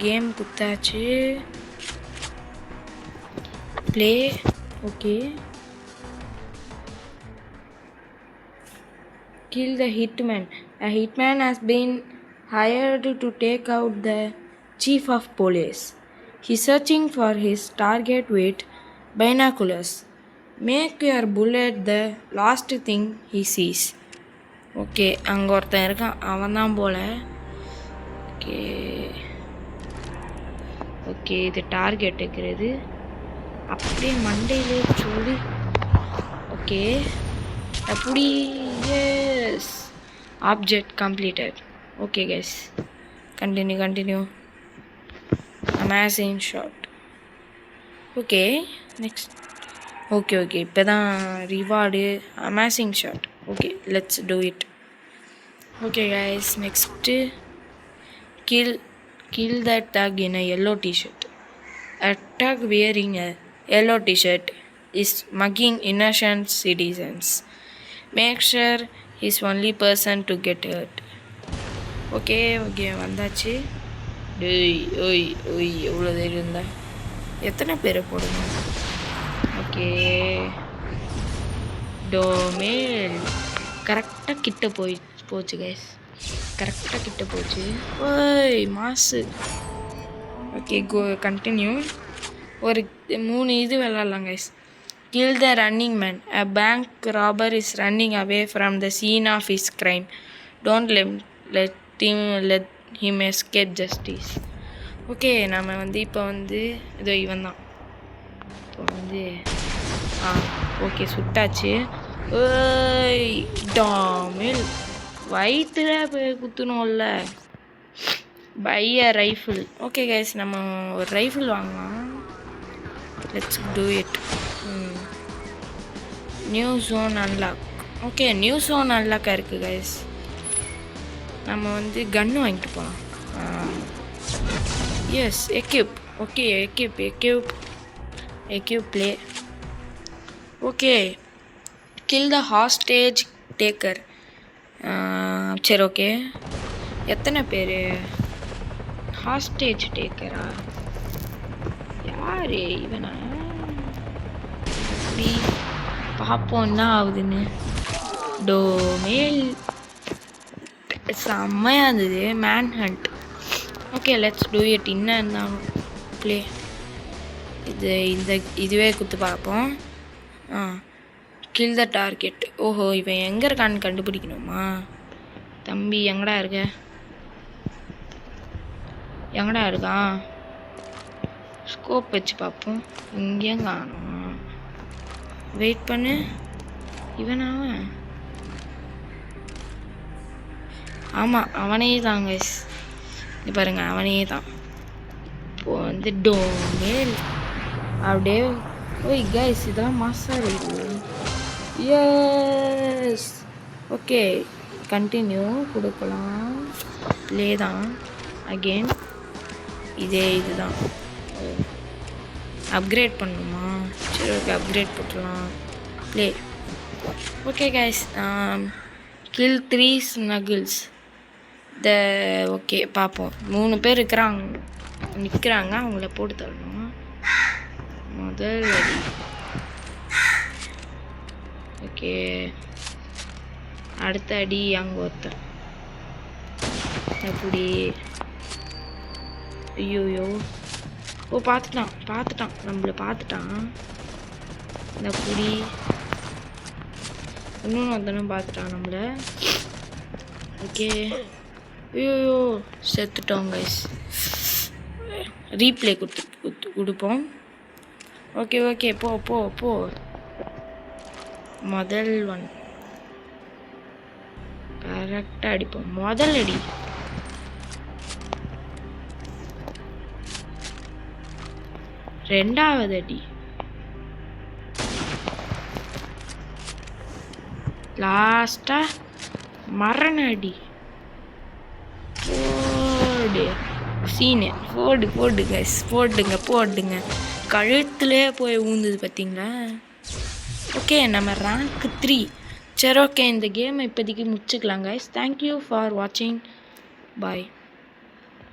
Game குத்தாச்சு. Play. Okay. Kill the hitman. A hitman has been hired to take out the chief of police. He's searching for his target with binoculars. Make your bullet the last thing he sees. Okay, அங்கே ஒருத்தன் இருக்கான், அவன் தான் போல. Okay okay, இது target இருக்கிறது. அப்படியே மண்டையிலே சொல்லி. ஓகே, அப்படி. Yes, object completed. Okay guys, continue. Amazing shot. Okay, next. Okay இப்போ தான் reward. Amazing shot. Okay, let's do it. Okay guys, next kill that thug in a yellow t-shirt. A thug wearing a yellow t-shirt is mugging innocent citizens. Make sure he's only person to get hurt. Okay வந்தாச்சு. ஓய் எவ்வளோ தைரியம் இருந்தா எத்தனை பேரை போடணும்? Okay, டோமேல் கரெக்டாக கிட்ட போச்சு கைஸ், கரெக்டாக கிட்ட போச்சு. ஓய் மாசு. Okay, continue. ஒரு 3 இது விளாட்லாம் guys. Kill the running man. A bank robber is running away from the scene of his crime. Don't let him escape justice. Okay, நம்ம இப்போ இதோ இவன் தான். இப்போ ஓகே சுட்டாச்சு. ஓய் டாமில் வயிற்றில் போய் குத்தணும்ல. By a rifle. Okay guys, நம்ம ஒரு ரைஃபிள் வாங்கலாம். Let's do it. New zone unlock. Okay, new zone அன்லாக்காக இருக்குது கைஸ். நம்ம கன்று வாங்கிட்டு போகலாம். Yes, equip. Okay, equip play. Okay, kill the hostage taker. சரி ஓகே, எத்தனை பேர் ஹாஸ்டேஜ் டேக்கரா? யார் இவனா? அப்படி பார்ப்போம் என்ன ஆகுதுன்னு. டோமேல் செம்மையாக இருந்தது. Man hunt. Okay, let's do it. என்ன இருந்தாலும் ப்ளே. இதுவே குத்து பார்ப்போம். Kill the target. ஓஹோ, இவன் எங்கே இருக்கான்னு கண்டுபிடிக்கணுமா? தம்பி எங்கடா இருக்கான்? ஸ்கோப் வச்சு பார்ப்போம். இங்கேயும் காணும். வெயிட் பண்ணு. இவனாவன்? ஆமாம், அவனே தாங்க. இது பாருங்க, அவனே தான். இப்போ டோமேல் அப்படியே. ஓய் கைஸ், இதெல்லாம் மாசாக இருக்குது. எஸ், ஓகே, கண்டினியூ கொடுக்கலாம். ப்ளே தான் அகெயின். இதுதான் அப்கிரேட் பண்ணணுமா? சரி ஓகே, அப்கிரேட் போட்டுடலாம். Play. Okay guys, kill 3 snuggles. Okay பார்ப்போம். 3 பேர் நிற்கிறாங்க, அவங்கள போட்டு தரணும். முதல் அடி. ஓகே, அடுத்த அடி அங்கே ஒருத்தர். எப்படி? ஐயோயோ, ஓ பார்த்துட்டான், நம்மளை பார்த்துட்டான். இந்த புடி இன்னொன்று ஒருத்தனும் பார்த்துட்டான் நம்மளை. ஓகே, ஐயோயோ செத்துட்டோம் கைஸ். ரீப்ளே கொடுப்போம். ஓகே போ. முதல் ஒன் கரெக்டாக அடிப்போம். முதல் அடி. ரெண்டாவது அடி. லாஸ்டா மரண அடி. சீனு போடுங்க. கழுத்துலே போய் ஊந்துது பார்த்தீங்களா? ஓகே, நம்ம ரேங்க் 3. சரி ஓகே, இந்த கேமை இப்போதைக்கு முடிச்சுக்கலாம் கைஸ். தேங்க்யூ ஃபார் வாட்சிங். பாய்.